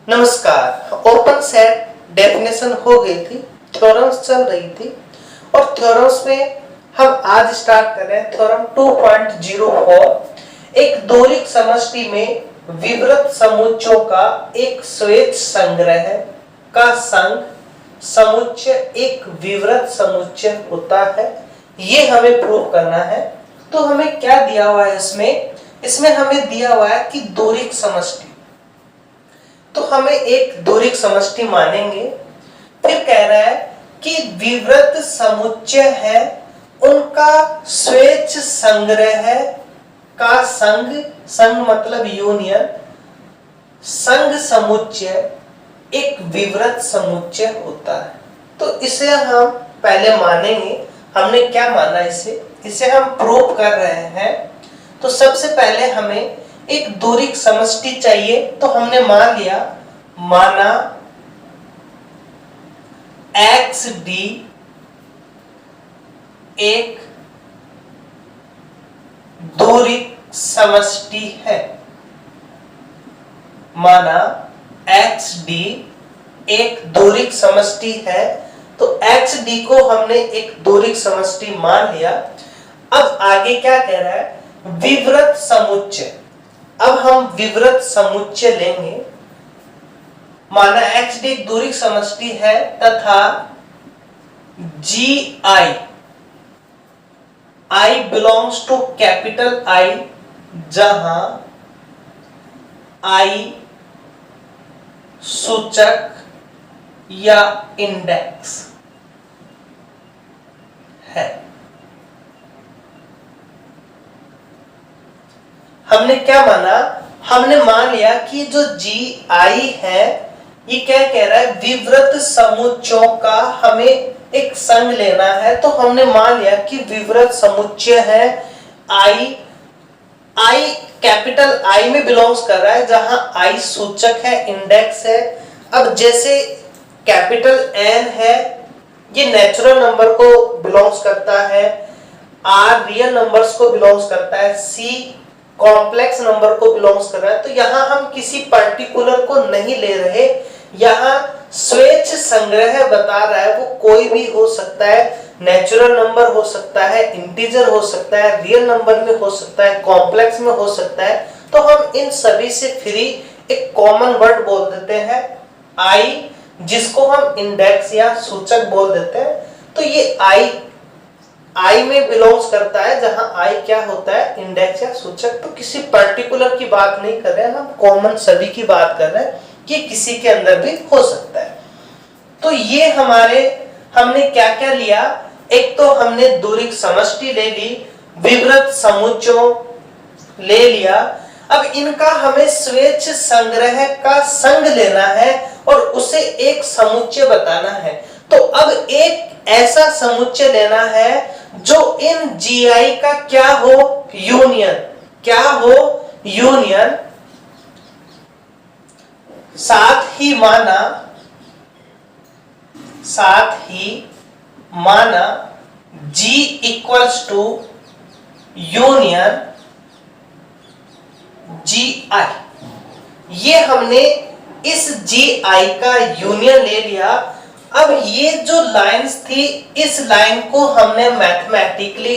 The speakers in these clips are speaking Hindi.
नमस्कार। ओपन सेट डेफिनेशन हो गई थी, थ्योरम्स चल रही थी और थ्योरम्स में हम आज स्टार्ट कर रहे हैं थ्योरम 2.04। एक दोरिक समष्टि में विवृत समुच्चयों का एक स्वेच्छ संग्रह का संघ समुच्चय एक विवृत समुच्चय होता है। ये हमें प्रूव करना है। तो हमें क्या दिया हुआ है इसमें हमें दिया हुआ है कि दोरिक समष्टि, तो हमें एक दोरिक समष्टि मानेंगे। फिर कह रहा है कि विवृत समुच्चय है उनका स्वेच्छ संग्रह का संघ मतलब यूनियन, संघ समुच्चय एक विवृत समुच्चय होता है। तो इसे हम पहले मानेंगे। हमने क्या माना, इसे हम प्रूव कर रहे हैं। तो सबसे पहले हमें एक दोरिक समष्टि चाहिए, तो हमने माना XD एक दोरिक समष्टि है। माना XD एक दोरिक समष्टि है, तो XD को हमने एक दोरिक समष्टि मान लिया। अब आगे क्या कह रहा है, विवृत समुच्चय। अब हम विवृत समुच्चय लेंगे। माना XD एक दोरिक समष्टि है तथा GI I belongs to capital I, जहां I सूचक या इंडेक्स है। हमने क्या माना, हमने मान लिया कि जो GI है ये क्या कह रहा है, विवृत समुच्चयों का हमें एक संघ लेना है। तो हमने मान लिया कि विवृत समुच्चय है I कैपिटल I में बिलोंग्स कर रहा है, जहां I सूचक है, इंडेक्स है। अब जैसे कैपिटल N है ये नेचुरल नंबर को बिलोंग्स करता है, R रियल नंबर्स को बिलोंग्स करता है, C कॉम्प्लेक्स नंबर को बिलोंग्स कर रहा है। तो यहां हम किसी पर्टिकुलर को नहीं ले रहे, यहां स्वेच्छ संग्रह बता रहा है, वो कोई भी हो सकता है, नेचुरल नंबर हो सकता है, इंटीजर हो सकता है, रियल नंबर में हो सकता है, कॉम्प्लेक्स में हो सकता है। तो हम इन सभी से फ्री एक कॉमन वर्ड बोल देते हैं I, जिसको हम इंडेक्स या सूचक बोल देते हैं। तो ये I में बिलोंग्स करता है, जहां I क्या होता है, इंडेक्स या सूचक। तो किसी पर्टिकुलर की बात नहीं कर रहे हैं, हम कॉमन सभी की बात कर रहे हैं कि किसी के अंदर भी हो सकता है। तो ये हमने क्या क्या लिया, एक तो हमने दोरिक समष्टि ले ली, विवृत समुच्चयों ले लिया। अब इनका हमें स्वेच्छ संग्रह का संघ लेना है और उसे एक समुच्चय बताना है। तो अब एक ऐसा समुच्चय लेना है जो इन GI का क्या हो, यूनियन। क्या हो, यूनियन। साथ ही माना G equals to union GI। ये हमने इस GI का यूनियन ले लिया। अब ये जो लाइंस थी, इस लाइन को हमने मैथमेटिकली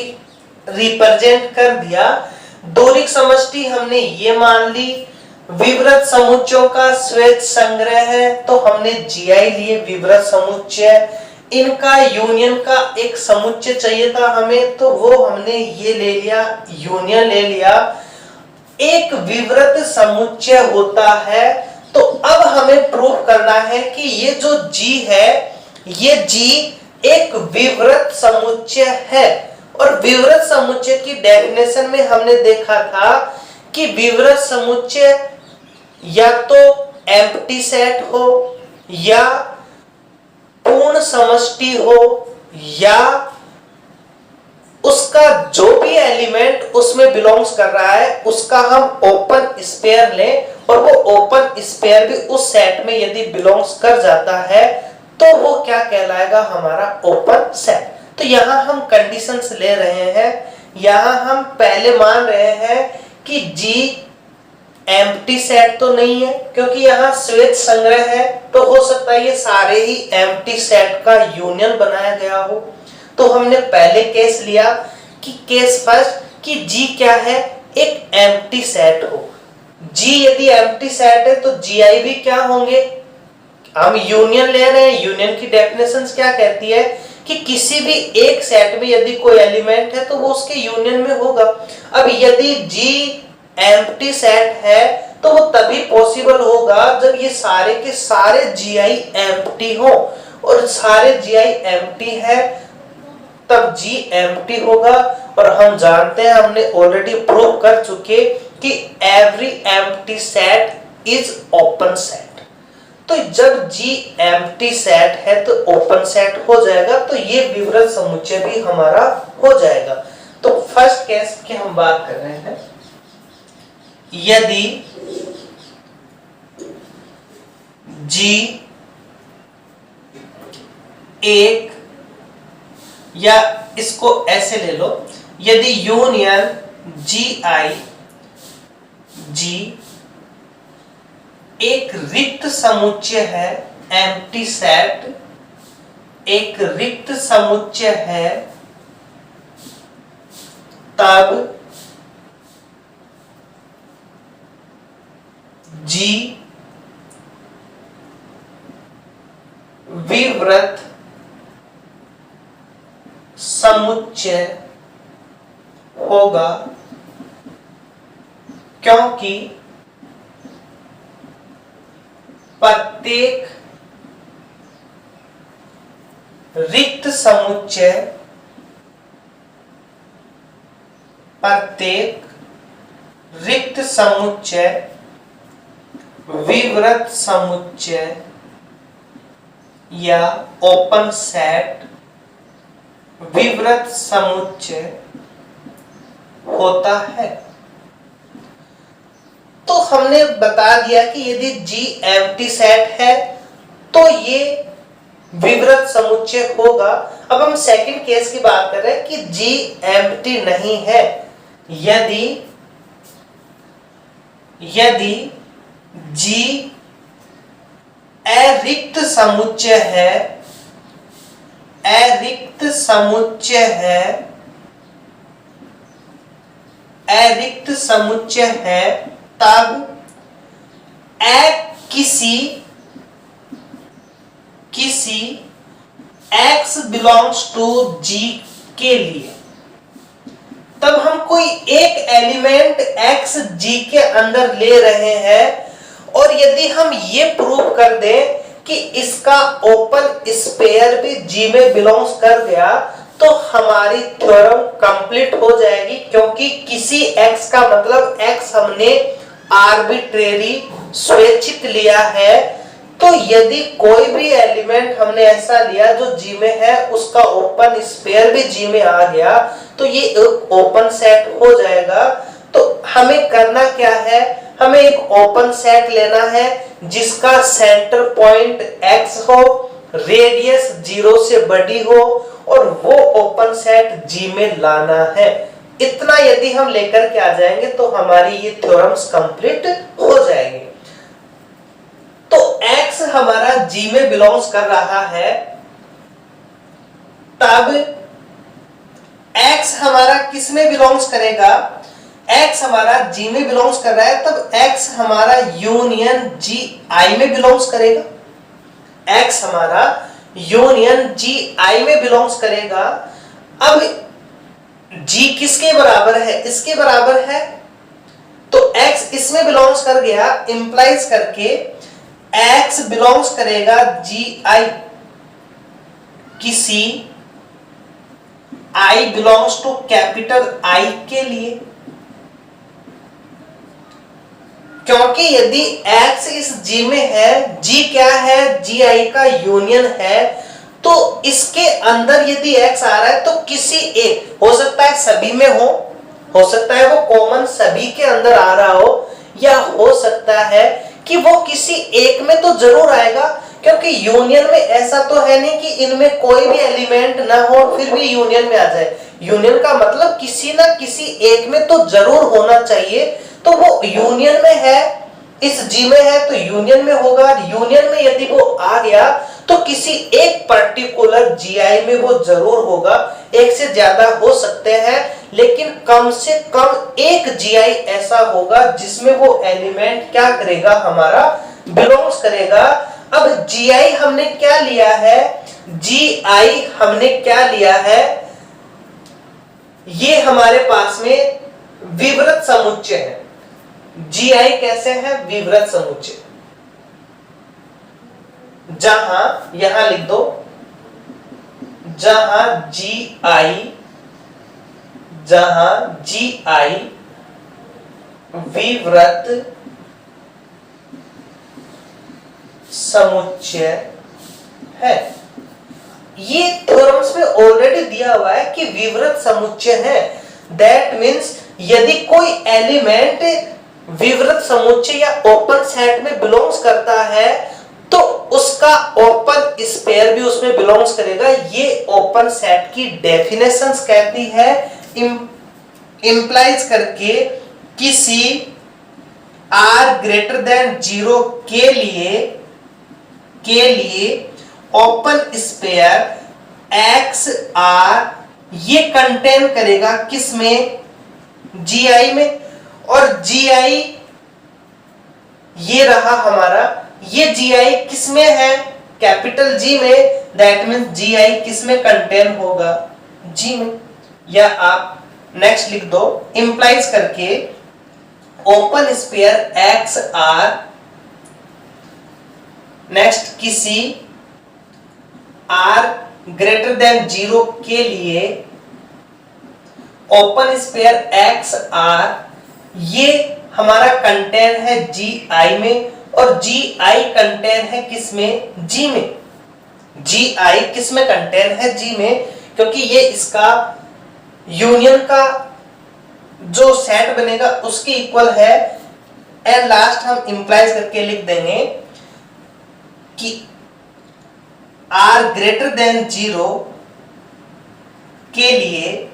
रिप्रेजेंट कर दिया। दोरिक समष्टि हमने ये मान ली, विवृत समुच्चयों का स्वेच्छ संग्रह है तो हमने GI लिए विवृत समुच्चय। इनका यूनियन का एक समुच्चय चाहिए था हमें, तो वो हमने ये ले लिया, यूनियन ले लिया। एक विवृत समुच्चय होता है। तो अब हमें प्रूव करना है कि ये जो G है, ये G एक विवृत समुच्चय है। और विवृत समुच्चय की डेफिनेशन में हमने देखा था कि विवृत समुच्चय या तो एम्प्टी सेट हो, या पूर्ण समष्टि हो, या उसका जो भी एलिमेंट उसमें बिलोंग्स कर रहा है उसका हम ओपन स्पेयर लें, और वो ओपन स्पेयर भी उस सेट में यदि बिलोंग्स कर जाता है तो वो क्या कहलाएगा, हमारा ओपन सेट। तो यहां हम कंडीशंस ले रहे हैं। यहां हम पहले मान रहे हैं कि G एम्प्टी सेट तो नहीं है, क्योंकि यहाँ श्वेत संग्रह है, तो हो सकता है ये सारे ही एम्प्टी सेट का यूनियन बनाया गया हो। तो हमने पहले केस लिया कि केस फर्स्ट कि G क्या है, एक एम्प्टी सेट हो। G यदि एम्प्टी सेट है तो Gi भी क्या होंगे, हम यूनियन ले रहे हैं। यूनियन की डेफिनेशन क्या कहती है कि किसी भी एक सेट में यदि कोई एलिमेंट है तो वो उसके यूनियन में होगा। अब यदि G एम्प्टी सेट है तो वो तभी पॉसिबल होगा जब ये सारे के सारे Gi एम्प्टी हो, और सारे Gi एम्प्टी है तब G एम्प्टी होगा। और हम जानते हैं, हमने ऑलरेडी प्रूव कर चुके कि every empty set is open set. तो जब G एम्प्टी सेट है तो ओपन सेट हो जाएगा, तो ये विवृत समुच्चय भी हमारा हो जाएगा। तो फर्स्ट केस की हम बात कर रहे हैं, यदि G एक, या इसको ऐसे ले लो, यदि यूनियन G एक रिक्त समुच्चय है, एम्प्टी सेट एक रिक्त समुच्चय है, तब G विवृत समुच्चय होगा, क्योंकि प्रत्येक रिक्त समुच्चय, प्रत्येक रिक्त समुच्चय विवृत समुच्चय या ओपन सेट विवृत समुच्चय होता है। तो हमने बता दिया कि यदि G एम्प्टी सेट है तो ये विवृत समुच्चय होगा। अब हम सेकंड केस की बात कर रहे हैं कि G एम्प्टी नहीं है। यदि G अरिक्त समुच्चय है, अरिक्त समुच्चय है, अरिक्त समुच्चय है, तब किसी x बिलोंग्स टू G के लिए, तब हम कोई एक एलिमेंट x G के अंदर ले रहे हैं, और यदि हम ये प्रूव कर दें कि इसका ओपन स्पेयर भी G में बिलोंग्स कर गया, तो हमारी थ्योरम कंप्लीट हो जाएगी। क्योंकि किसी x का मतलब x हमने आर्बिट्रेरी स्वैच्छिक लिया है। तो यदि कोई भी एलिमेंट हमने ऐसा लिया जो G में है, उसका ओपन स्पेयर भी G में आ गया, तो ये एक ओपन सेट हो जाएगा। तो हमें करना क्या है, हमें एक ओपन सेट लेना है जिसका सेंटर पॉइंट x हो, रेडियस 0 से बड़ी हो, और वो ओपन सेट G में लाना है। इतना यदि हम लेकर के आ जाएंगे तो हमारी ये थ्योरम्स कंप्लीट हो जाएंगे। तो x हमारा G में बिलोंग्स कर रहा है, तब x हमारा किस में बिलोंग्स करेगा, x हमारा G में बिलोंग्स कर रहा है, तब x हमारा यूनियन Gi में बिलोंग्स करेगा। x हमारा यूनियन Gi में बिलोंग्स करेगा। अब G किसके बराबर है, इसके बराबर है, तो x इसमें बिलोंग्स कर गया, इंप्लाइज करके x बिलोंग्स करेगा Gi किसी I belongs to capital I के लिए। क्योंकि यदि x इस G में है, G क्या है, Gi का यूनियन है, तो इसके अंदर यदि x आ रहा है तो किसी एक, हो सकता है सभी में हो सकता है वो कॉमन सभी के अंदर आ रहा हो, या हो सकता है कि वो किसी एक में तो जरूर आएगा। क्योंकि यूनियन में ऐसा तो है नहीं कि इनमें कोई भी एलिमेंट ना हो फिर भी यूनियन में आ जाए। यूनियन का मतलब किसी ना किसी एक में तो जरूर होना चाहिए। तो वो यूनियन में है, इस जी में है तो यूनियन में होगा। यूनियन में यदि वो आ गया तो किसी एक पर्टिकुलर जीआई में वो जरूर होगा। एक से ज्यादा हो सकते हैं, लेकिन कम से कम एक जीआई ऐसा होगा जिसमें वो एलिमेंट क्या करेगा, हमारा बिलोंग्स करेगा। अब जीआई हमने क्या लिया है, जीआई हमने क्या लिया है, ये हमारे पास में विवृत समुच्चय है। जीआई कैसे है, विवृत समुच्चय। जहां यहां लिख दो, जहां जीआई विवृत समुच्चय है। ये थ्योरम्स में ऑलरेडी दिया हुआ है कि विवृत समुच्चय है। दैट मीन्स यदि कोई एलिमेंट विवृत समुच्चय या ओपन सेट में बिलोंग्स करता है तो उसका ओपन स्पेयर भी उसमें बिलोंग्स करेगा। ये ओपन सेट की डेफिनेशंस कहती है, इंप्लाइज करके किसी r ग्रेटर देन 0 के लिए ओपन स्पेयर x r ये कंटेन करेगा किसमें, GI में। और GI ये रहा हमारा, ये GI किसमें है, कैपिटल G में। दैट मीन्स GI किसमें कंटेन होगा, G में। या आप नेक्स्ट लिख दो, इंप्लाइज करके open sphere x r next किसी r ग्रेटर देन 0 के लिए ओपन स्पेयर x r ये हमारा कंटेन है GI में, और GI कंटेन है किसमें, G में। GI किसमें कंटेन है, G में, क्योंकि ये इसका यूनियन का जो सेट बनेगा उसके इक्वल है। एंड लास्ट हम इंप्लाइज करके लिख देंगे कि r ग्रेटर देन 0 के लिए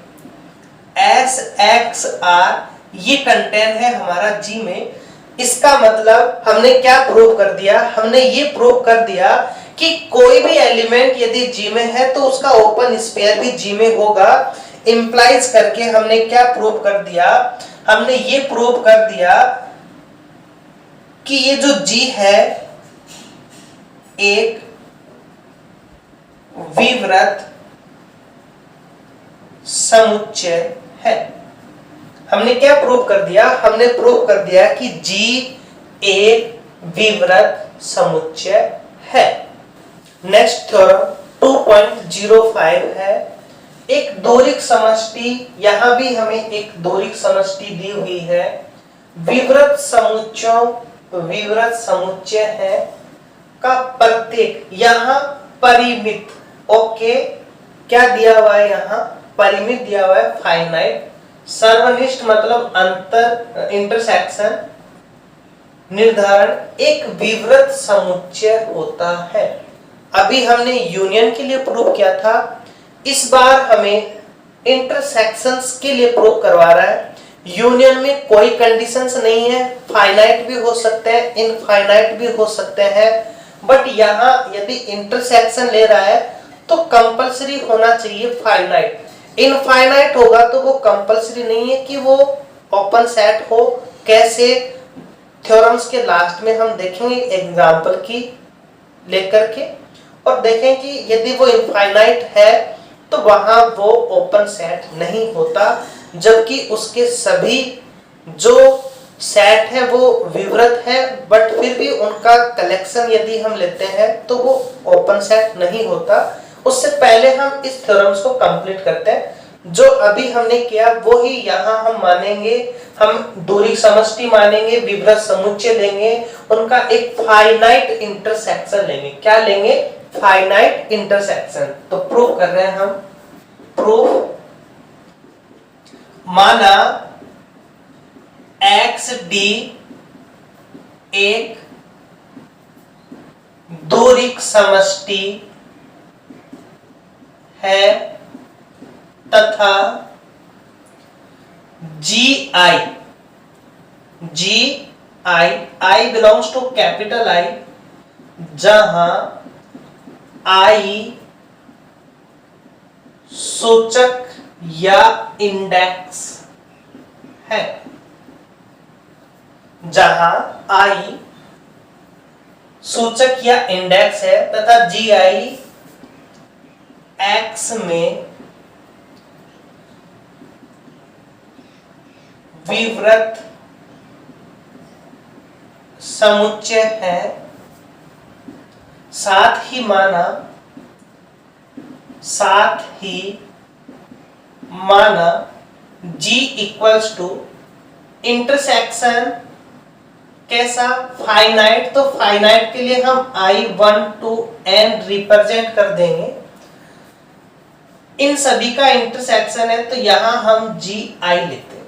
SXR ये कंटेन है हमारा G में। इसका मतलब हमने क्या प्रूव कर दिया, हमने ये प्रूव कर दिया कि कोई भी एलिमेंट यदि G में है तो उसका ओपन स्पेयर भी G में होगा। इंप्लाइज करके हमने क्या प्रूव कर दिया, हमने ये प्रूव कर दिया कि ये जो G है एक विवृत समुच्चय है। हमने क्या प्रूव कर दिया, हमने प्रूव कर दिया कि G एक विवृत समुच्चय है। नेक्स्ट थ्योरम 2.05 है, एक दोरिक समष्टि। यहां भी हमें एक दोरिक समष्टि दी हुई है। विवृत समुच्चय है का प्रत्येक यहां परिमित, ओके, क्या दिया हुआ है, यहां परिमित दिया हुआ है, फाइनाइट। सर्वनिष्ठ मतलब अंतर, इंटरसेक्शन निर्धारण एक विवृत समुच्चय होता है। अभी हमने यूनियन के लिए प्रूव किया था, इस बार हमें इंटरसेक्शंस के लिए प्रूव करवा रहा है। यूनियन में कोई कंडीशंस नहीं है, फाइनाइट भी हो सकते हैं, इनफाइनाइट भी हो सकते हैं, बट यहाँ यदि इंटरसेक्शन ले रहा है तो कंपलसरी होना चाहिए फाइनाइट। इनफाइनाइट होगा तो वो कंपलसरी नहीं है कि वो ओपन सेट हो। कैसे, थ्योरम्स के लास्ट में हम देखेंगे एग्जांपल की लेकर के, और देखें कि यदि वो इनफाइनाइट है तो वहां वो ओपन सेट नहीं होता, जबकि उसके सभी जो सेट है वो विवृत है, बट फिर भी उनका कलेक्शन यदि हम लेते हैं तो वो ओपन सेट नहीं होता। उससे पहले हम इस थ्योरम्स को कंप्लीट करते हैं। जो अभी हमने किया वो ही यहाँ हम मानेंगे, हम दोरिक समष्टि मानेंगे, विवृत समुच्चय लेंगे, उनका एक फाइनाइट इंटरसेक्शन लेंगे। क्या लेंगे, फाइनाइट इंटरसेक्शन। तो प्रूव कर रहे हैं हम, प्रूफ माना XD एक दोरिक समष्टि है तथा GI G I belongs to capital I, जहां आई सूचक या इंडेक्स है, जहां आई सूचक या इंडेक्स है तथा जी आई एक्स में विवृत समुच्चय है, साथ ही माना G इक्वल्स टू इंटरसेक्शन कैसा, फाइनाइट, तो फाइनाइट के लिए हम I1 to N रिप्रेजेंट कर देंगे, इन सभी का इंटरसेक्शन है तो यहां हम G I लेते हैं,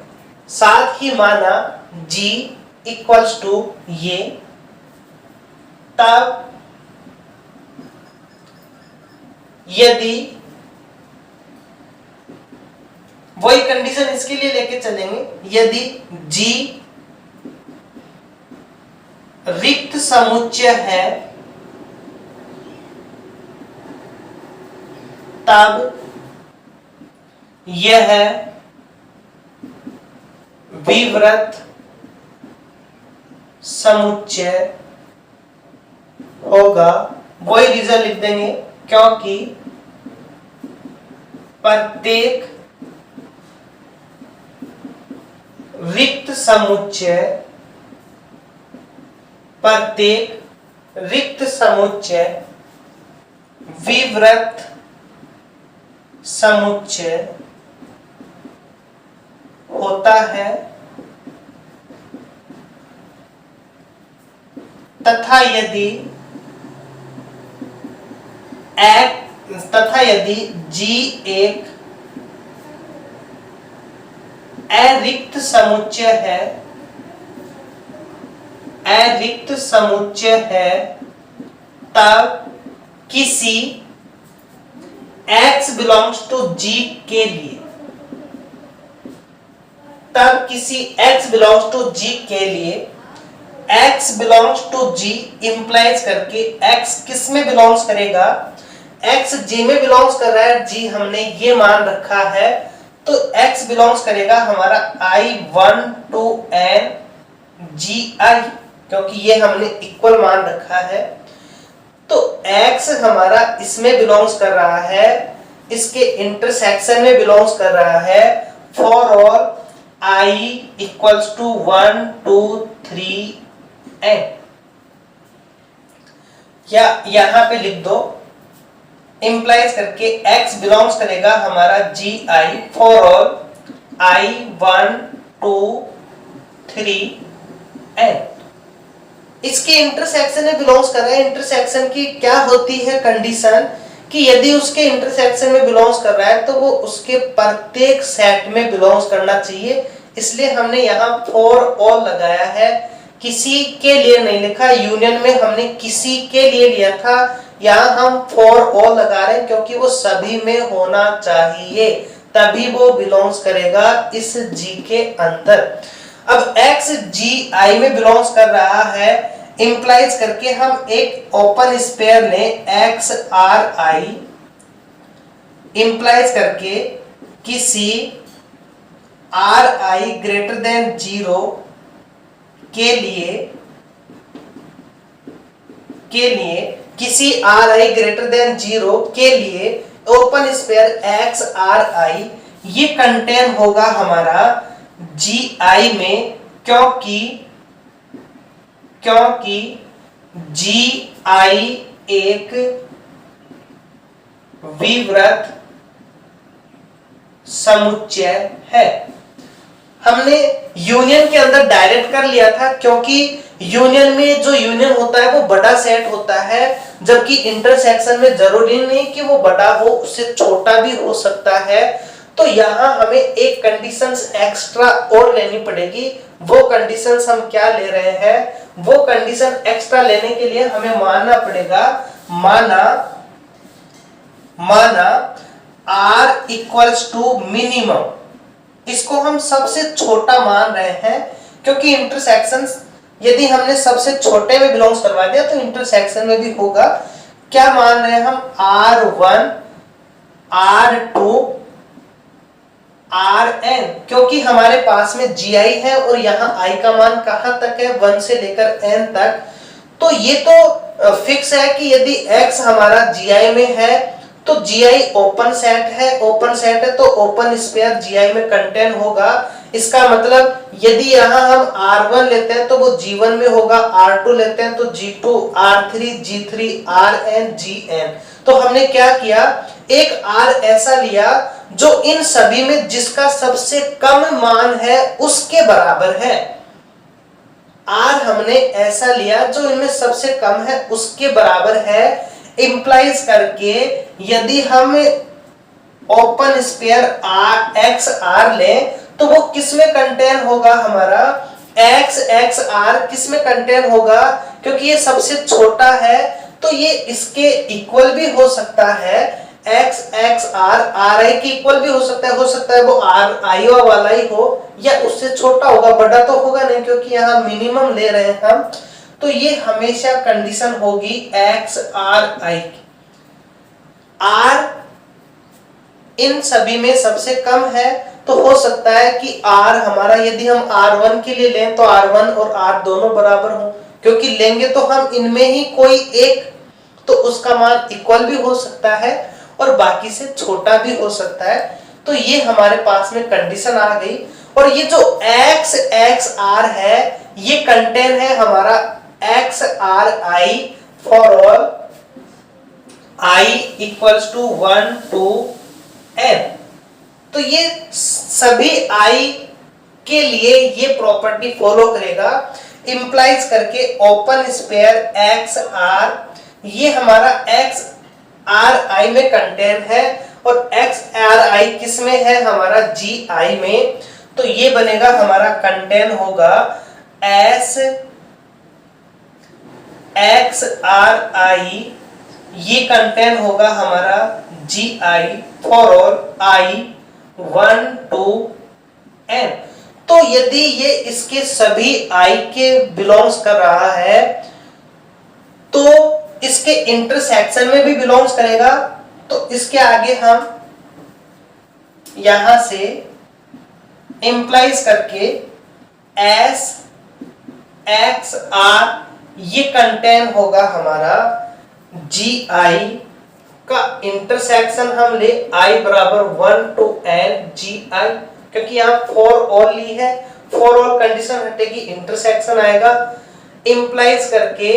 साथ ही माना G इक्वल्स टू ये, तब यदि वही कंडीशन इसके लिए लेके चलेंगे, यदि G रिक्त समुच्चय है तब यह विवृत समुच्चय होगा। वही रीजन लिख देंगे क्योंकि प्रत्येक रिक्त समुच्चय विवृत समुच्चय होता है तथा यदि G एक अरिक्त समुच्चय है तब किसी x बिलोंग्स टू G के लिए, x belongs to G implies करके x किस में बिलोंग्स करेगा, x G में बिलोंग्स कर रहा है, G हमने ये मान रखा है तो x बिलोंग्स करेगा हमारा I1 to N GI, क्योंकि ये हमने इक्वल मान रखा है तो x हमारा इसमें बिलोंग्स कर रहा है, इसके इंटरसेक्शन में बिलोंग्स कर रहा है, for all I equals to 1 2 3 N, या यहां पे लिख दो इंप्लाइज करके x बिलोंग्स करेगा हमारा GI for all I 1 2 3 N, इसके इंटरसेक्शन में बिलोंग्स कर रहा है। इंटरसेक्शन की क्या होती है कंडीशन कि यदि उसके इंटरसेक्शन में बिलोंग्स कर रहा है तो वो उसके प्रत्येक सेट में बिलोंग्स करना चाहिए, इसलिए हमने यहाँ फॉर ऑल लगाया है, किसी के लिए नहीं लिखा। यूनियन में हमने किसी के लिए लिया था, यहाँ हम फॉर ऑल लगा रहे हैं क्योंकि वो सभी में होना चाहिए तभी वो बिलोंग्स करेगा इस G के अंदर। अब x G I में बिलोंग्स कर रहा है, इंप्लाइज करके हम एक ओपन स्पेयर लें x R I, इंप्लाइज करके किसी R I ग्रेटर देन 0 के लिए किसी R I ग्रेटर देन 0 के लिए open sphere x R I ये कंटेन होगा हमारा G I में, क्योंकि G I एक विवृत समुच्चय है। हमने यूनियन के अंदर डायरेक्ट कर लिया था क्योंकि यूनियन में जो यूनियन होता है वो बड़ा सेट होता है, जबकि इंटरसेक्शन में जरूरी नहीं कि वो बड़ा हो, उससे छोटा भी हो सकता है। तो यहाँ हमें एक कंडीशंस एक्स्ट्रा और लेनी पड़ेगी। वो कंडीशंस हम क्या ले रहे हैं, वो कंडीशन एक्स्ट्रा लेने के लिए हमें मानना पड़ेगा, माना R इक्वल्स टू मिनिमम, इसको हम सबसे छोटा मान रहे हैं क्योंकि इंटरसेक्शन यदि हमने सबसे छोटे में बिलोंग्स करवा दिया तो इंटरसेक्शन में भी होगा। क्या मान रहे हैं हम, R1 R2 Rn, क्योंकि हमारे पास में gi है और यहाँ i का मान कहां तक है, 1 से लेकर n तक। तो ये तो फिक्स है कि यदि x हमारा gi में है तो gi ओपन सेट है, ओपन सेट है तो ओपन स्पेयर gi में कंटेन होगा। इसका मतलब यदि यहाँ हम R1 लेते हैं तो वो G1 में होगा, R2 लेते हैं तो G2, R3 G3, Rn Gn। तो हमने क्या किया, एक R ऐसा लिया जो इन सभी में जिसका सबसे कम मान है उसके बराबर है। R हमने ऐसा लिया जो इनमें सबसे कम है उसके बराबर है, इंप्लाइज करके यदि हम ओपन स्पेयर x r लें तो वो किस में कंटेन होगा, हमारा x r किस में कंटेन होगा, क्योंकि ये सबसे छोटा है तो ये इसके इक्वल भी हो सकता है, x r ri के इक्वल भी हो सकता है वो ri वाला ही हो या उससे छोटा होगा, बड़ा तो होगा नहीं क्योंकि यहाँ मिनिमम ले रहे हैं हम। तो ये हमेशा कंडीशन होगी x r i की। r इन सभी में सबसे कम है तो हो सकता है कि r हमारा, यदि हम r1 के लिए लें तो r1 और r दोनों बराबर हो, क्योंकि लेंगे तो हम इनमें ही कोई एक, तो उसका मान इक्वल भी हो सकता है और बाकी से छोटा भी हो सकता है। तो ये हमारे पास में कंडीशन आ गई। और ये जो x r है ये कंटेन है हमारा x r i for all i equals to 1 to n। तो ये सभी i के लिए ये प्रॉपर्टी फॉलो करेगा, इंप्लाइज करके ओपन स्पेयर x r, ये हमारा x r i में कंटेन है और x r i किस में है, हमारा g i में। तो ये बनेगा हमारा कंटेन होगा s x r i, ये कंटेन होगा हमारा gi for all i 1 to n। तो यदि ये इसके सभी i के बिलोंग्स कर रहा है तो इसके इंटरसेक्शन में भी बिलोंग्स करेगा। तो इसके आगे हम यहां से इंप्लाइज करके s x r, ये कंटेन होगा हमारा gi का इंटरसेक्शन हम ले i बराबर 1 to n gi, क्योंकि यहाँ फॉर ऑल ली है, फॉर ऑल कंडीशन हटेगी इंटरसेक्शन आएगा, इंप्लाइज करके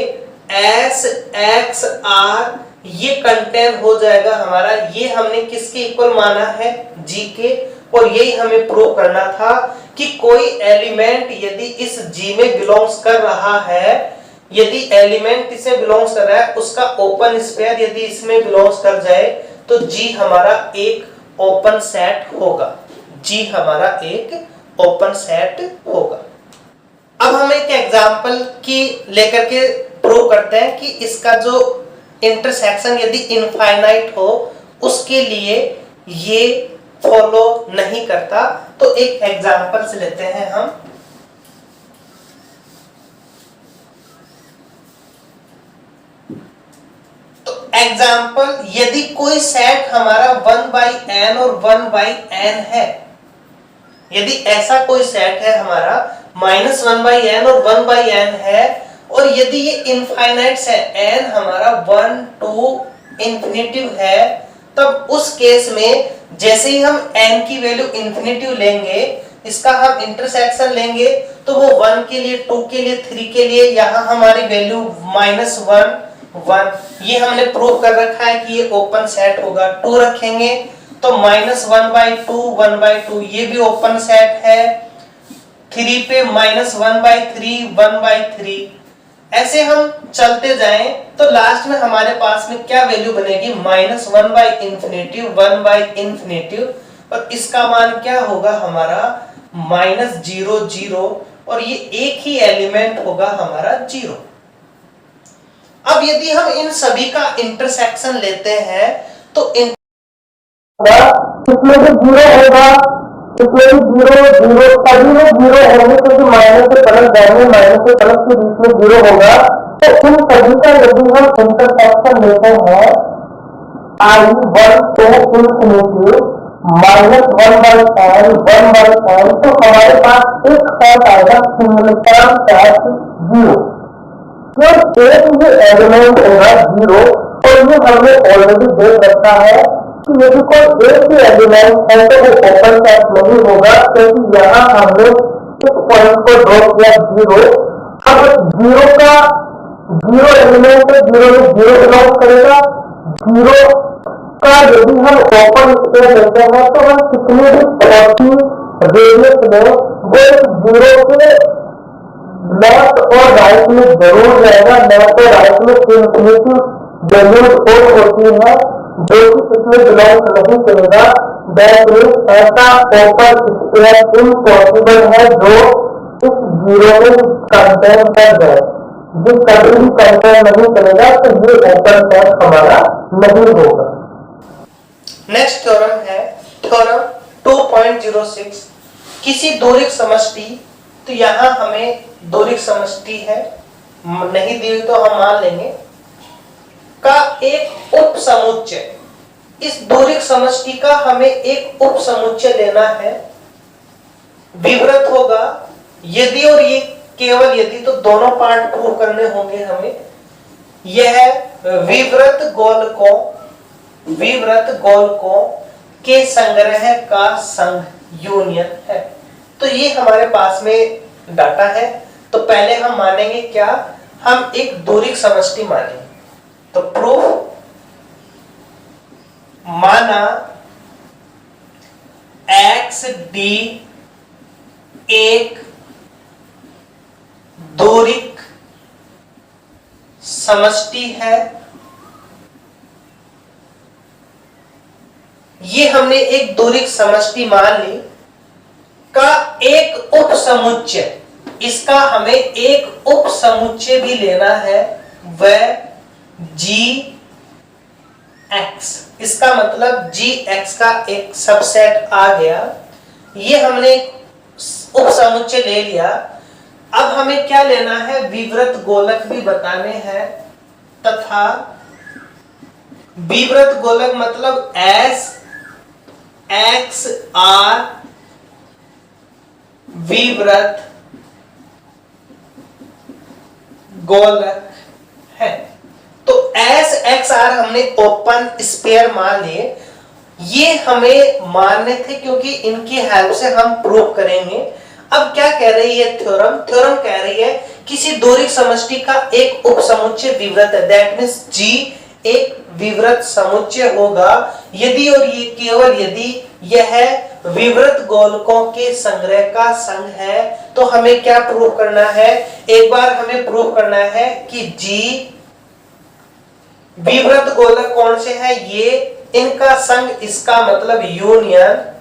s x r, ये कंटेन हो जाएगा हमारा, ये हमने किसके इक्वल माना है, g के। और यही हमें प्रूव करना था कि कोई एलिमेंट यदि इस g में बिलोंग्स कर रहा है, यदि एलिमेंट इसे बिलोंग्स कर रहा है उसका ओपन स्पेयर यदि इसमें बिलोंग्स कर जाए तो g हमारा एक ओपन सेट होगा, g हमारा एक ओपन सेट होगा। अब हम एक एग्जांपल की लेकर के प्रूव करते हैं कि इसका जो इंटरसेक्शन यदि इनफाइनाइट हो उसके लिए ये फॉलो नहीं करता। तो एक एग्जांपल से लेते हैं हम, एग्जाम्पल, यदि कोई सेट हमारा 1/n और 1/n है, यदि ऐसा कोई सेट है हमारा -1/n और 1/n है और यदि ये इनफाइनाइट है, n हमारा 1 to इंफिनिटिव है, तब उस केस में जैसे ही हम n की वैल्यू इंफिनिटिव लेंगे, इसका हम इंटरसेक्शन लेंगे तो वो 1 के लिए, 2 के लिए, 3 के लिए, यहाँ हमारी वैल्यू -1 1, ये हमने प्रूव कर रखा है कि ये ओपन सेट होगा। 2 रखेंगे तो -1/2 1/2, ये भी ओपन सेट है। 3 पे -1/3 1/3, ऐसे हम चलते जाएं तो लास्ट में हमारे पास में क्या वैल्यू बनेगी, -1/∞ 1/∞, और इसका मान क्या होगा हमारा -0 0, और ये एक ही एलिमेंट होगा हमारा 0। अब यदि हम इन सभी का इंटरसेक्शन लेते हैं तो इसमें जो 0 होगा इसमें भी जीरो जीरो सभी में जीरो होंगे क्योंकि माइनस से प्लस जाएंगे, माइनस से प्लस के बीच में जीरो होगा। तो इन सभी का यदि हम इंटरसेक्शन लेते हैं I one to infinity minus one by N तो हमारे पास एक सेट आएगा सिंगलेटन सेट जीरो। जब एक ये एलिमेंट होगा जीरो और ये हमने ऑलरेडी देख रखा है कि यदि कोई एक ही एलिमेंट है तो वो ओपन सेट नहीं होगा क्योंकि यहाँ हमने इस पॉइंट को ड्रॉ किया जीरो। अब जीरो का जीरो एलिमेंट है, जीरो में जीरो बिलोंग करेगा। जीरो का यदि हम ओपन स्पेस लेते हैं तो हम कितनी भी चौथी रेडियस में वो जीरो के लेफ्ट और राइट में जरूर रहेगा। लेफ्ट और राइट में इंफिनिटी वैल्यूज और होती है जो कि इसमें बिलोंग नहीं करेगा। दैट मीन्स ऐसा ओपन स्पेस इम्पॉसिबल है जो इस जीरो में कंटेन कर जाए। जिस कभी भी कंटेन नहीं करेगा तो ये ओपन सेट हमारा नहीं होगा। नेक्स्ट थ्योरम है थ्योरम 2.06 किसी दोरिक समष्टि। तो यहां हमें दोरिक समष्टि है, नहीं दी हुई तो हम मान लेंगे, का एक उप समुच्चय। इस दोरिक समष्टि का हमें एक उप समुच्चय लेना है, विवृत होगा यदि और ये केवल यदि, तो दोनों पार्ट प्रूव करने होंगे हमें। यह विवृत गोलकों के संग्रह का संघ यूनियन है। तो ये हमारे पास में डाटा है। तो पहले हम मानेंगे क्या, हम एक दोरिक समष्टि मानेंगे। तो प्रूफ माना एक्स डी एक दोरिक समष्टि है। ये हमने एक दोरिक समष्टि मान ली का एक उप समुच्चय, इसका हमें एक उप समुच्चय भी लेना है, वह जी एक्स। इसका मतलब जी एक्स का एक सबसेट आ गया। ये हमने उप समुच्चय ले लिया। अब हमें क्या लेना है, विवृत गोलक भी बताने हैं तथा विवृत गोलक मतलब एस एक्स आर विवृत गोलक है। तो एस एक्स आर हमने ओपन स्पेयर मान लिए। ये हमें मानने थे क्योंकि इनकी हेल्प से हम प्रूव करेंगे। अब क्या कह रही है थ्योरम कह रही है किसी दोरिक समष्टि का एक उप समुच्चय विवृत है। दैट मींस जी एक विवृत समुच्चय होगा यदि और ये केवल यदि यह विवृत गोलकों के संग्रह का संघ है। तो हमें क्या प्रूव करना है, एक बार हमें प्रूव करना है कि जी विवृत गोलक कौन से हैं, ये इनका संघ, इसका मतलब यूनियन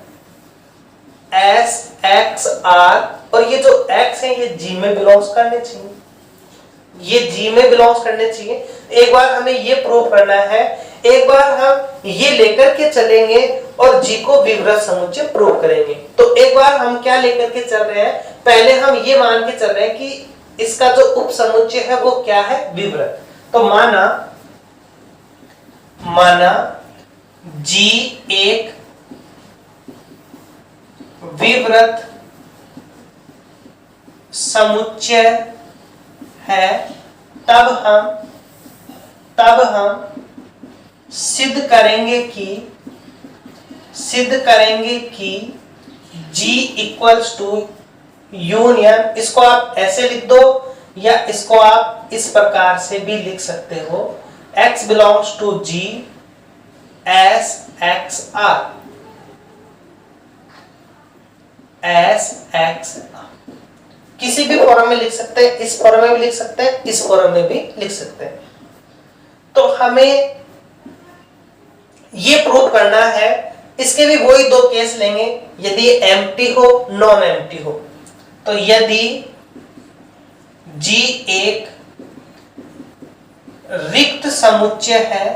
एस एक्स आर। और ये जो एक्स है ये जी में बिलोंग्स करने चाहिए, ये जी में बिलोंग्स करने चाहिए। एक बार हमें ये प्रूव करना है, एक बार हम ये लेकर के चलेंगे और जी को विवृत समुच्चय प्रूव करेंगे। तो एक बार हम क्या लेकर के चल रहे हैं, पहले हम ये मान के चल रहे हैं कि इसका जो उप समुच्चय है वो क्या है, विवृत। तो माना जी एक विवृत समुच्चय है, तब हम सिद्ध करेंगे कि G इक्वल्स टू यूनियन। इसको आप ऐसे लिख दो या इसको आप इस प्रकार से भी लिख सकते हो, X belongs to G S X R, S X R. किसी भी फॉर्म में लिख सकते हैं, इस फॉर्म में भी लिख सकते हैं, इस फॉर्म में भी लिख सकते हैं। तो हमें ये प्रूव करना है। इसके भी वही दो केस लेंगे, यदि एम्प्टी हो नॉन एम्प्टी हो। तो यदि G एक रिक्त समुच्चय है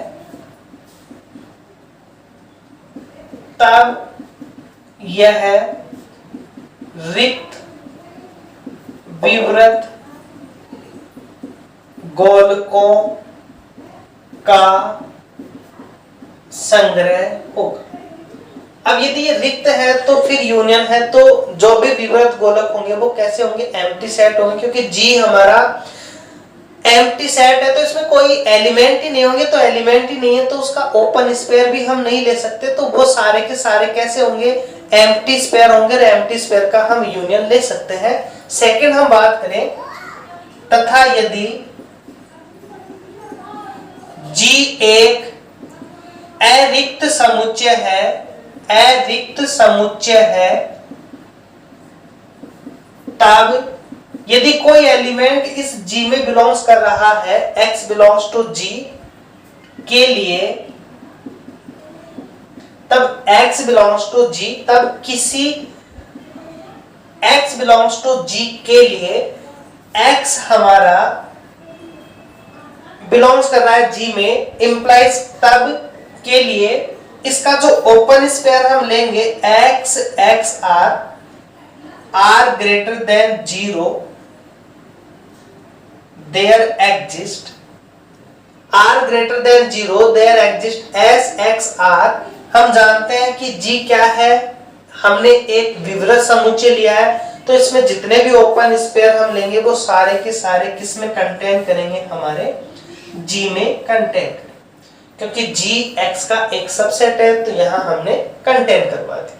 तब यह रिक्त विवृत गोलकों का संग्रह होगा। अब यदि ये रिक्त है तो फिर यूनियन है, तो जो भी विवृत गोलक होंगे वो कैसे होंगे, एम्प्टी सेट होंगे, क्योंकि जी हमारा एम्प्टी सेट है तो इसमें कोई एलिमेंट ही नहीं होंगे, तो एलिमेंट ही नहीं है तो उसका ओपन स्पेयर भी हम नहीं ले सकते, तो वो सारे के सारे कैसे होंगे, एम्प्टी स्पेयर होंगे, और एम्प्टी स्पेयर का हम यूनियन ले सकते हैं। सेकंड हम बात करें, तथा यदि जी एक अरिक्त समुच्चय है, अरिक्त समुच्चय है, तब यदि कोई एलिमेंट इस G में बिलोंग्स कर रहा है, X बिलोंग्स टू G के लिए, तब X बिलोंग्स टू G, तब किसी X बिलोंग्स टू G के लिए X हमारा बिलोंग्स कर रहा है G में, इंप्लाइज तब के लिए इसका जो ओपन स्पेयर हम लेंगे X X R greater than 0 there exist, R greater than 0 there exist S X R। हम जानते हैं कि G क्या है, हमने एक विवृत समुच्चय लिया है, तो इसमें जितने भी ओपन स्पेयर हम लेंगे वो सारे के सारे किस में कंटेन करेंगे, हमारे G में कंटेन करेंगे, क्योंकि G X का एक सबसेट है, तो यहां हमने कंटेन करवा दी।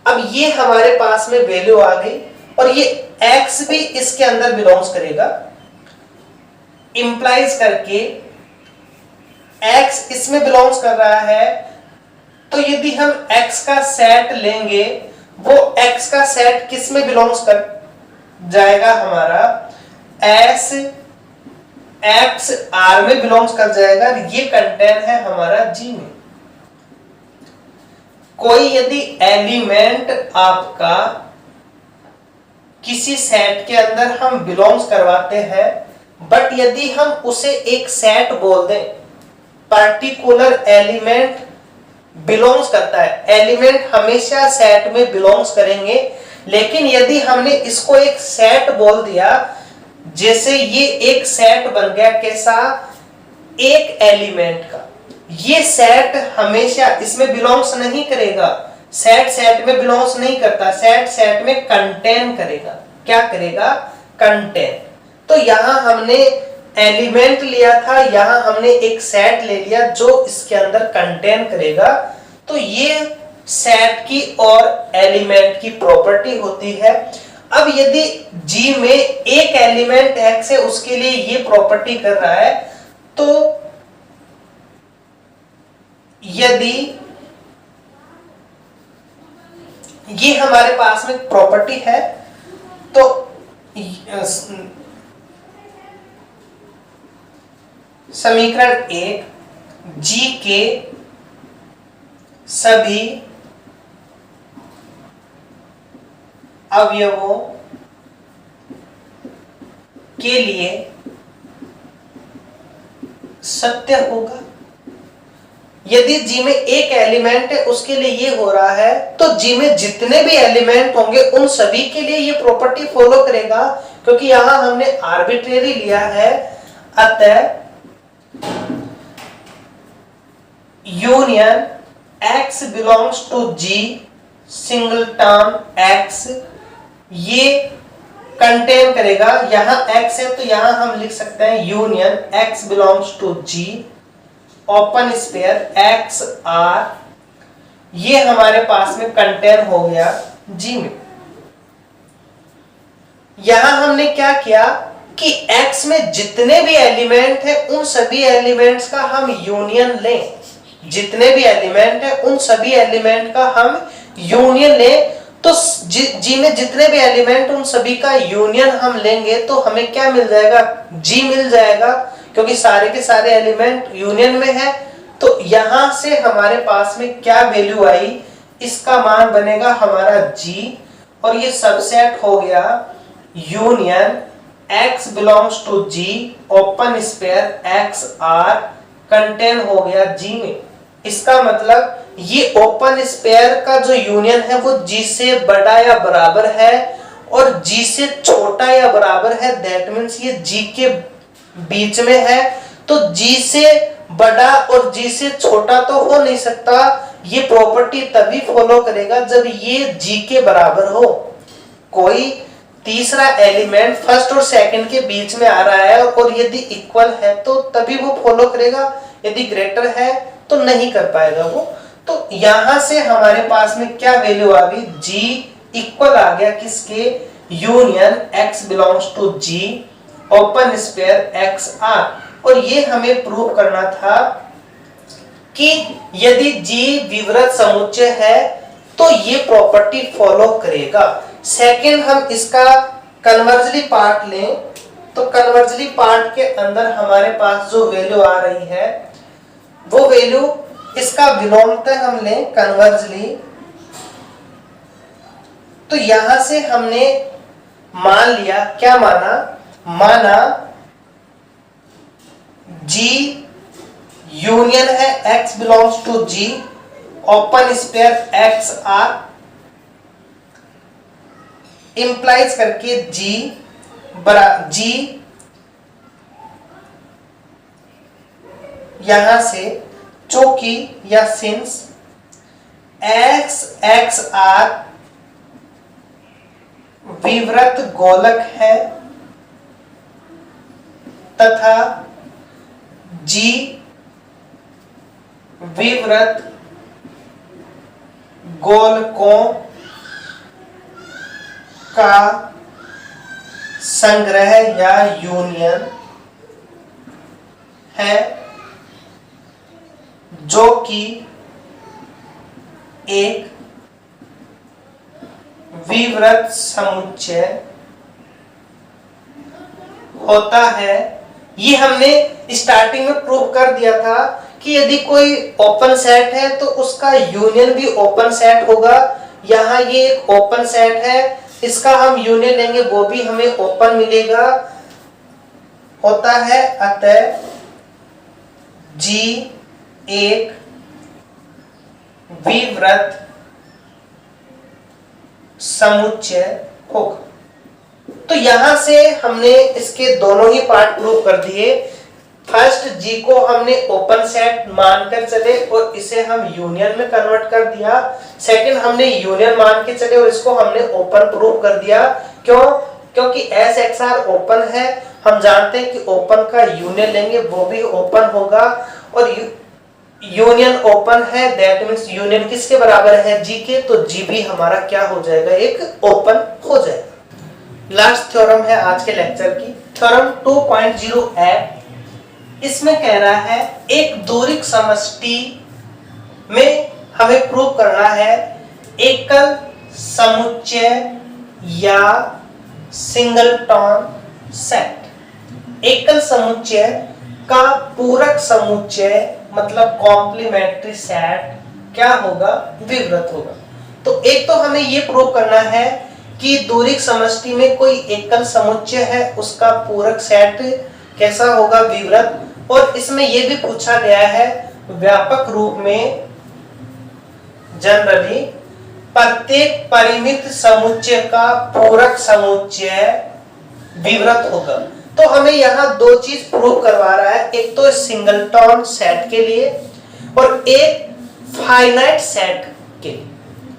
अब ये हमारे पास में वैल्यू आ गई, और ये X भी इसके अंदर बिलोंग्स करेगा, इंप्लाइज करके X इसमें बिलोंग्स कर रहा है, तो यदि हम X का सेट लेंगे, वो X का सेट किस में बिलोंग्स कर जाएगा, हमारा S X R में बिलोंग्स कर जाएगा, ये कंटेन है हमारा G में। कोई यदि एलिमेंट आपका किसी सेट के अंदर हम बिलोंग्स करवाते हैं, बट यदि हम उसे एक सेट बोल दें, पर्टिकुलर एलिमेंट बिलोंग्स करता है, एलिमेंट हमेशा सेट में बिलोंग्स करेंगे, लेकिन यदि हमने इसको एक सेट बोल दिया, जैसे ये एक सेट बन गया, कैसा, एक एलिमेंट का, ये सेट हमेशा इसमें बिलोंग्स नहीं करेगा, सेट सेट में बिलोंग्स नहीं करता, सेट सेट में कंटेन करेगा, क्या करेगा, कंटेन। तो यहां हमने एलिमेंट लिया था, यहां हमने एक सेट ले लिया जो इसके अंदर कंटेन करेगा, तो ये सेट की और एलिमेंट की प्रॉपर्टी होती है। अब यदि G में एक एलिमेंट X है, उसके लिए ये प्रॉपर्टी कर रहा है, तो यदि ये हमारे पास में प्रॉपर्टी है, तो समीकरण 1, G के सभी अवयवों के लिए सत्य होगा। यदि G में एक एलिमेंट है, उसके लिए ये हो रहा है, तो G में जितने भी एलिमेंट होंगे उन सभी के लिए ये प्रॉपर्टी फॉलो करेगा, क्योंकि यहां हमने आर्बिट्रेरी लिया है। अतः union X belongs to G single term X, ये कंटेन करेगा, यहां X है तो यहां हम लिख सकते हैं union X belongs to G open sphere X R, ये हमारे पास में कंटेन हो गया G में। यहां हमने क्या किया कि X में जितने भी एलिमेंट है उन सभी एलिमेंट्स का हम यूनियन लें, जितने भी एलिमेंट है उन सभी एलिमेंट का हम यूनियन लें, तो G में जितने भी एलिमेंट उन सभी का यूनियन हम लेंगे तो हमें क्या मिल जाएगा, G मिल जाएगा, क्योंकि सारे के सारे एलिमेंट यूनियन में है। तो यहां से हमारे पास में क्या वैल्यू आई, इसका मान बनेगा हमारा G, और ये सबसेट हो गया union X belongs to G open sphere X R contain हो गया G में। इसका मतलब ये ओपन स्पेयर का जो यूनियन है वो G से बड़ा या बराबर है और G से छोटा या बराबर है, दैट मीन्स ये G के बीच में है। तो G से बड़ा और G से छोटा तो हो नहीं सकता, ये प्रॉपर्टी तभी फॉलो करेगा जब ये G के बराबर हो। कोई तीसरा एलिमेंट फर्स्ट और सेकंड के बीच में आ रहा है और यदि इक्वल है तो तभी वो फॉलो करेगा, यदि ग्रेटर है तो नहीं कर पाएगा वो। तो यहां से हमारे पास में क्या वैल्यू आ गई, G इक्वल आ गया किसके, union X belongs to G open sphere XR। और ये हमें प्रूव करना था कि यदि G विवृत समुच्चय है तो ये प्रॉपर्टी फॉलो करेगा। सेकंड हम इसका कन्वर्जली पार्ट लें तो कन्वर्जली पार्ट के अंदर हमारे पास जो वैल्यू आ रही है वो वैल्यू इसका विलोमतः हम लें कन्वर्जली, तो यहां से हमने मान लिया, क्या माना, माना G यूनियन है X belongs to G open sphere XR implies करके G यहां से चूंकि या सिंस XR विवृत गोलक है तथा G विवृत गोलकों का संग्रह या यूनियन है जो कि एक विवृत समुच्चय होता है। ये हमने स्टार्टिंग में प्रूव कर दिया था कि यदि कोई ओपन सेट है तो उसका यूनियन भी ओपन सेट होगा। यहाँ ये एक ओपन सेट है, इसका हम यूनियन लेंगे वो भी हमें ओपन मिलेगा होता है। अतः G एक विवृत समुच्चय होगा। तो यहां से हमने इसके दोनों ही पार्ट प्रूव कर दिए। फर्स्ट G को हमने ओपन सेट मानकर चले और इसे हम यूनियन में कन्वर्ट कर दिया। सेकंड हमने यूनियन मान के चले और इसको हमने ओपन प्रूव कर दिया। क्यों? क्योंकि SXR ओपन है, हम जानते हैं कि ओपन का यूनियन लेंगे वो भी ओपन होगा और यूनियन ओपन है, दैट मींस यूनियन किसके बराबर है, G के, तो G भी हमारा क्या हो जाएगा, एक ओपन हो जाएगा। लास्ट थ्योरम है आज के लेक्चर की, थ्योरम 2.0 है। इसमें कह रहा है एक दोरिक समष्टि में हमें प्रूव करना है एकल समुच्चय या सिंगलटन सेट। एकल समुच्चय का पूरक समुच्चय मतलब कॉम्प्लीमेंट्री सेट क्या होगा, विवृत होगा। तो एक तो हमें ये प्रूव करना है कि दोरिक समष्टि में कोई एकल समुच्चय है उसका पूरक सेट कैसा होगा, विवृत। और इसमें यह भी पूछा गया है व्यापक रूप में, जनरली प्रत्येक परिमित समुच्चय का पूरक समुच्चय विवृत होगा। तो हमें यहाँ दो चीज प्रूव करवा रहा है, एक तो सिंगलटन सेट के लिए और एक फाइनाइट सेट के लिए।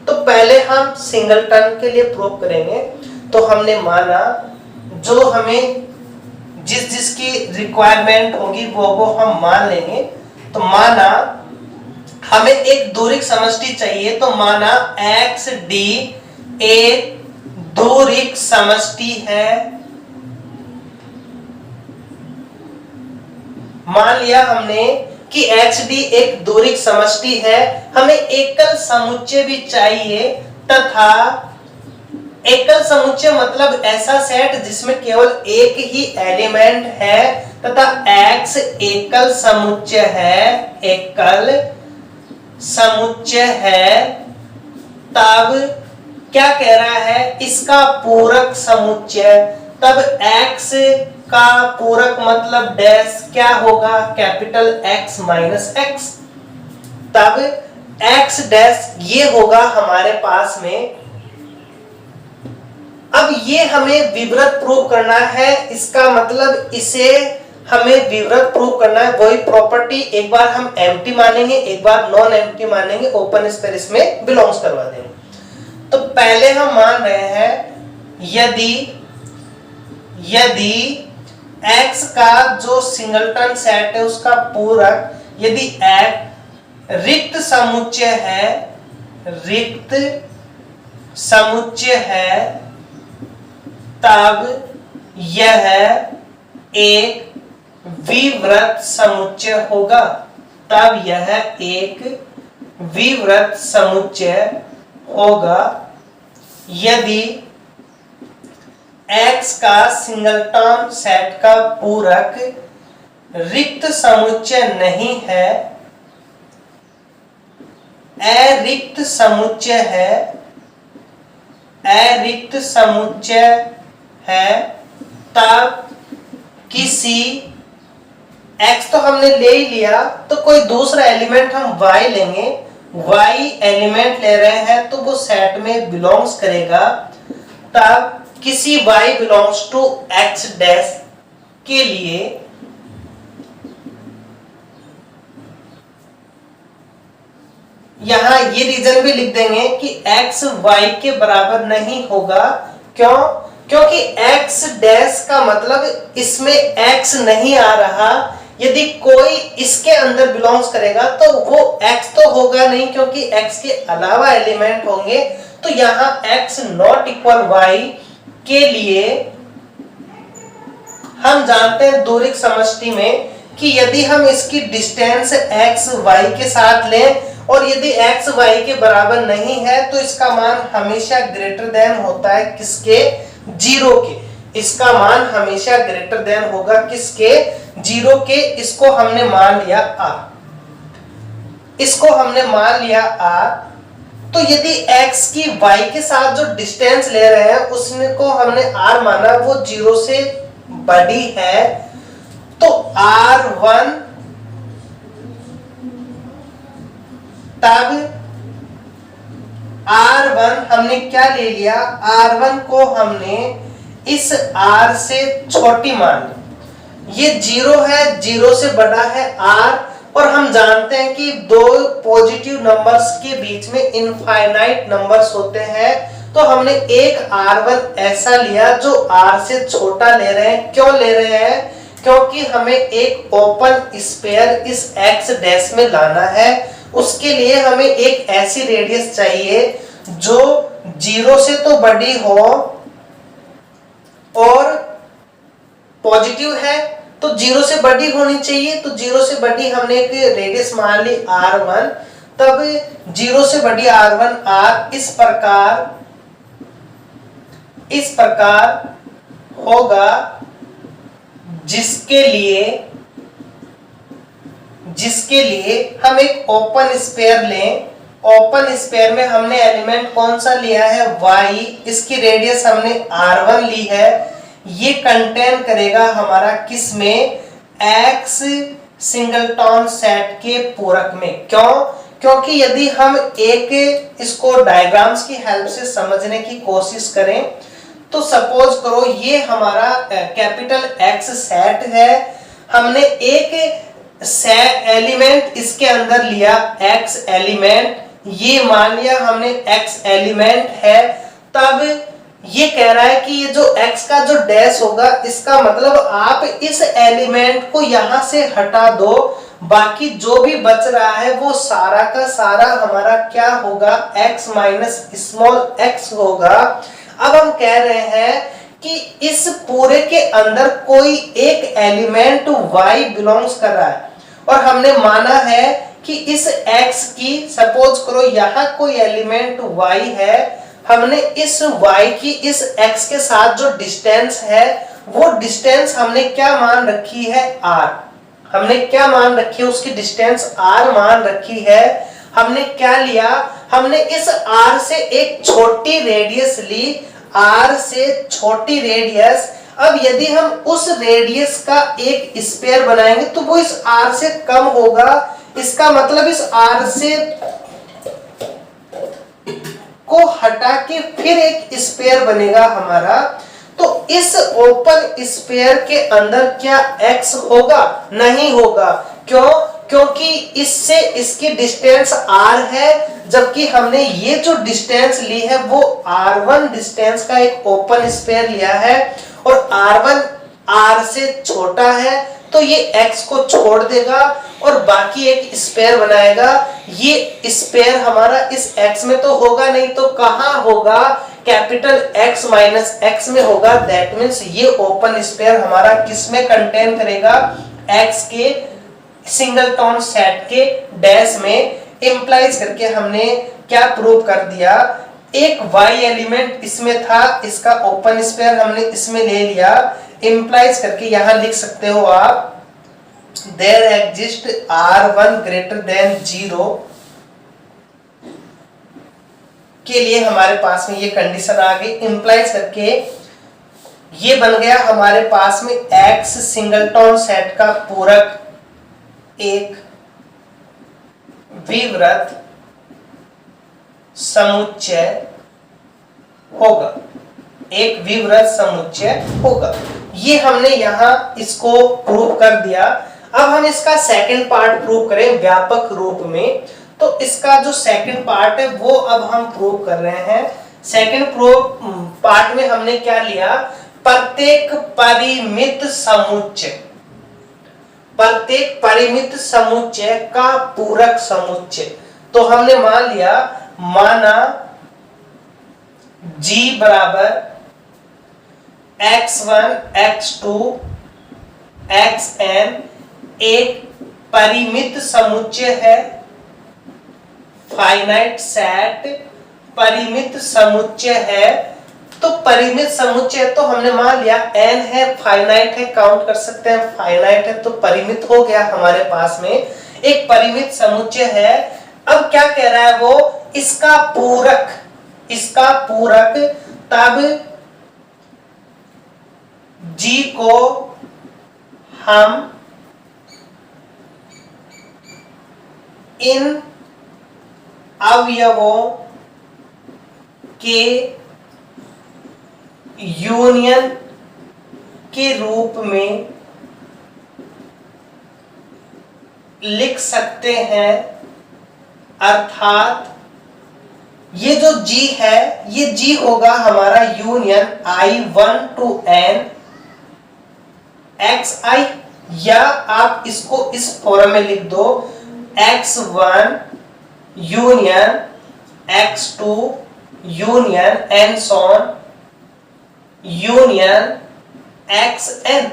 तो पहले हम सिंगलटन के लिए प्रूव करेंगे। तो हमने माना जो हमें जिस जिसकी रिक्वायरमेंट होगी वो हम मान लेंगे। तो माना हमें एक दोरिक समष्टि चाहिए, तो माना XD एक दोरिक समष्टि है। मान लिया हमने कि XD एक दोरिक समष्टि है, हमें एकल समुच्चय भी चाहिए तथा एकल समुच्चय मतलब ऐसा सेट जिसमें केवल एक ही एलिमेंट है तथा X एकल समुच्चय है, एकल समुच्चय है। तब क्या कह रहा है, इसका पूरक समुच्चय, तब X का पूरक मतलब डैश क्या होगा, कैपिटल X माइनस X। तब x डैश ये होगा हमारे पास में। अब ये हमें विवृत प्रूव करना है, इसका मतलब इसे हमें विवृत प्रूव करना है। वही प्रॉपर्टी एक बार हम एम्प्टी मानेंगे, एक बार नॉन एम्प्टी मानेंगे, ओपन स्क्वायर इसमें बिलोंग्स करवा देंगे। तो पहले हम मान रहे हैं यदि x का जो सिंगलटन सेट है उसका पूरक यदि x रिक्त समुच्चय है तब यह एक विवृत समुच्चय होगा। तब यह एक विवृत समुच्चय होगा यदि x का सिंगलटन सेट का पूरक रिक्त समुच्चय नहीं है, अरिक्त समुच्चय है, तब किसी x तो हमने ले ही लिया, तो कोई दूसरा एलिमेंट हम y लेंगे, y एलिमेंट ले रहे हैं तो वो सेट में बिलोंग्स करेगा। तब किसी y belongs to x dash के लिए यहां ये रीजन भी लिख देंगे कि x y के बराबर नहीं होगा। क्यों? क्योंकि x डैश का मतलब इसमें x नहीं आ रहा। यदि कोई इसके अंदर बिलोंग्स करेगा तो वो x तो होगा नहीं, क्योंकि x के अलावा एलिमेंट होंगे। तो यहां x नॉट इक्वल y के लिए हम जानते हैं दूरिक समष्टि में कि यदि हम इसकी डिस्टेंस x y के साथ लें और यदि x y के बराबर नहीं है तो इसका मान हमेशा ग्रेटर देन होता है किसके? 0 के। इसका मान हमेशा ग्रेटर देन होगा किसके? 0 के। इसको हमने मान लिया r। तो यदि x की y के साथ जो डिस्टेंस ले रहे हैं उसने को हमने r माना, वो 0 से बड़ी है, तो r1 तब r1 हमने क्या ले लिया? r1 को हमने इस r से छोटी मान ली। ये 0 है, 0 से बड़ा है r, और हम जानते हैं कि दो पॉजिटिव नंबर्स के बीच में इनफाइनाइट नंबर्स होते हैं। तो हमने एक r1 ऐसा लिया जो r से छोटा ले रहे हैं। क्यों ले रहे हैं? क्योंकि हमें एक ओपन स्फीयर इस x डैश में लाना है। उसके लिए हमें एक ऐसी रेडियस चाहिए जो 0 से तो बड़ी हो और पॉजिटिव है, तो 0 से बड़ी होनी चाहिए। तो 0 से बड़ी हमने एक रेडियस मान ली r1। तब 0 से बड़ी r1 r इस प्रकार होगा, जिसके लिए हम एक ओपन स्फीयर लें। ओपन स्फीयर में हमने एलिमेंट कौन सा लिया है? y। इसकी रेडियस हमने r1 ली है। ये कंटेन करेगा हमारा किस में? x सिंगलटन सेट के पूरक में। क्यों? क्योंकि यदि हम एक इसको डायग्राम्स की हेल्प से समझने की कोशिश करें तो सपोज करो ये हमारा कैपिटल X सेट है। हमने एक एलिमेंट इसके अंदर लिया, x एलिमेंट, ये मान लिया हमने x एलिमेंट है। तब ये कह रहा है कि ये जो x का जो डैश होगा, इसका मतलब आप इस एलिमेंट को यहां से हटा दो, बाकी जो भी बच रहा है वो सारा का सारा हमारा क्या होगा? x माइनस स्मॉल x होगा। अब हम कह रहे हैं कि इस पूरे के अंदर कोई एक एलिमेंट y बिलोंग्स कर रहा है, और हमने माना है कि इस x की, सपोज करो यहां कोई एलिमेंट y है, हमने इस y की इस x के साथ जो डिस्टेंस है वो डिस्टेंस हमने क्या मान रखी है? r। हमने क्या मान रखी है? उसकी डिस्टेंस r मान रखी है। हमने क्या लिया? हमने इस r से एक छोटी रेडियस ली, r से छोटी रेडियस। अब यदि हम उस रेडियस का एक स्फीयर बनाएंगे तो वो इस r से कम होगा, इसका मतलब इस R से को हटा के फिर एक स्फीयर बनेगा हमारा। तो इस ओपन स्फीयर के अंदर क्या x होगा? नहीं होगा। क्यों? क्योंकि इससे इसकी डिस्टेंस r है, जबकि हमने ये जो डिस्टेंस ली है वो r1 डिस्टेंस का एक ओपन स्फीयर लिया है, और r1 r से छोटा है, तो ये x को छोड़ देगा और बाकी एक स्फीयर बनाएगा। ये स्फीयर हमारा इस x में तो होगा नहीं, तो कहां होगा? कैपिटल X माइनस x में होगा। दैट मीन्स ये ओपन स्फीयर हमारा किस में कंटेन करेगा? x के सिंगलटन सेट के डैश में। इंप्लाइज करके हमने क्या प्रूव कर दिया? एक y एलिमेंट इसमें था, इसका ओपन स्फीयर हमने इसमें ले लिया। इंप्लाइज करके यहां लिख सकते हो आप, there exist r1 greater than 0 के लिए हमारे पास में ये कंडीशन आ गई। इंप्लाइज करके ये बन गया हमारे पास में x सिंगलटन सेट का पूरक एक विवृत समुच्चय होगा, एक विवृत समुच्चय होगा। ये हमने यहां इसको प्रूव कर दिया। अब हम इसका सेकंड पार्ट प्रूव करें व्यापक रूप में। तो इसका जो सेकंड पार्ट है वो अब हम प्रूव कर रहे हैं। सेकंड पार्ट में हमने क्या लिया? प्रत्येक परिमित समुच्चय, प्रत्येक परिमित समुच्चय का पूरक समुच्चय। तो हमने मान लिया, माना G बराबर x1 x2 xn एक परिमित समुच्चय है, फाइनाइट सेट परिमित समुच्चय है। तो परिमित समुच्चय तो हमने मान लिया n है, फाइनाइट है, काउंट कर सकते हैं, फाइनाइट है तो परिमित हो गया हमारे पास में, एक परिमित समुच्चय है। अब क्या कह रहा है वो? इसका पूरक, इसका पूरक। तब G को हम इन अवयवों के यूनियन के रूप में लिख सकते हैं। अर्थात ये जो G है, ये G होगा हमारा union I1 to N xi, या आप इसको इस फॉर्म में लिख दो, x1 union x2 union and so on union xn।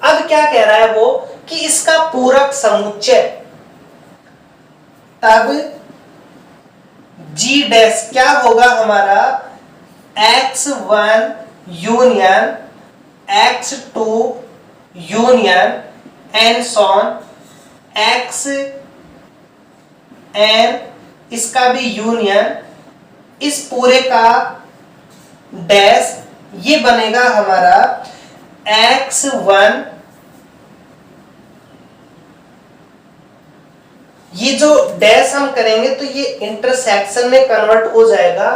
अब क्या कह रहा है वो? कि इसका पूरक समुच्चय। तब G डैश क्या होगा हमारा? x1 union x2 union and so on xn, इसका भी यूनियन, इस पूरे का डैश, ये बनेगा हमारा x1। ये जो डैश हम करेंगे तो ये इंटरसेक्शन में कन्वर्ट हो जाएगा,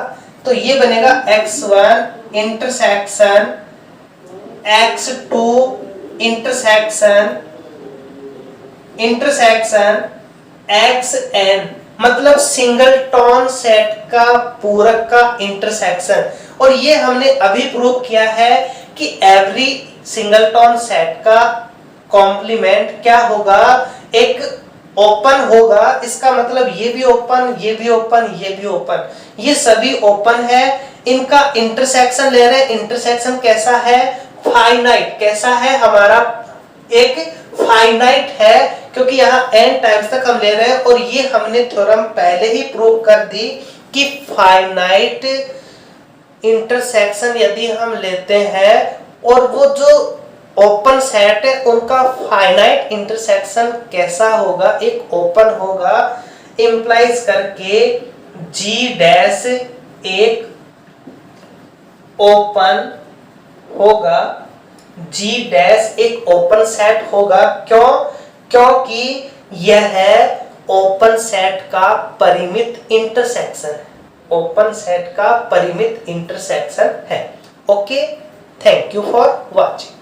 तो ये बनेगा x1 intersection x2 intersection xn, मतलब सिंगलटन सेट का पूरक का इंटरसेक्शन। और ये हमने अभी प्रूव किया है कि एवरी सिंगलटन सेट का कॉम्प्लीमेंट क्या होगा? एक ओपन होगा। इसका मतलब ये भी ओपन, ये भी ओपन, ये भी ओपन, ये सभी ओपन है। इनका इंटरसेक्शन ले रहे हैं। इंटरसेक्शन कैसा है? फाइनाइट। कैसा है हमारा? एक फाइनाइट है, क्योंकि यहाँ n टाइम्स तक हम ले रहे हैं। और ये हमने थ्योरम पहले ही प्रूव कर दी कि फाइनाइट इंटरसेक्शन यदि हम लेते हैं और वो जो ओपन सेट है उनका फाइनाइट इंटरसेक्शन कैसा होगा? एक ओपन होगा। इंप्लाइज करके G डैश एक ओपन होगा, G डैश एक ओपन सेट होगा। क्यों? क्योंकि यह है ओपन सेट का परिमित इंटरसेक्शन, ओपन सेट का परिमित इंटरसेक्शन है। Okay, thank you for watching.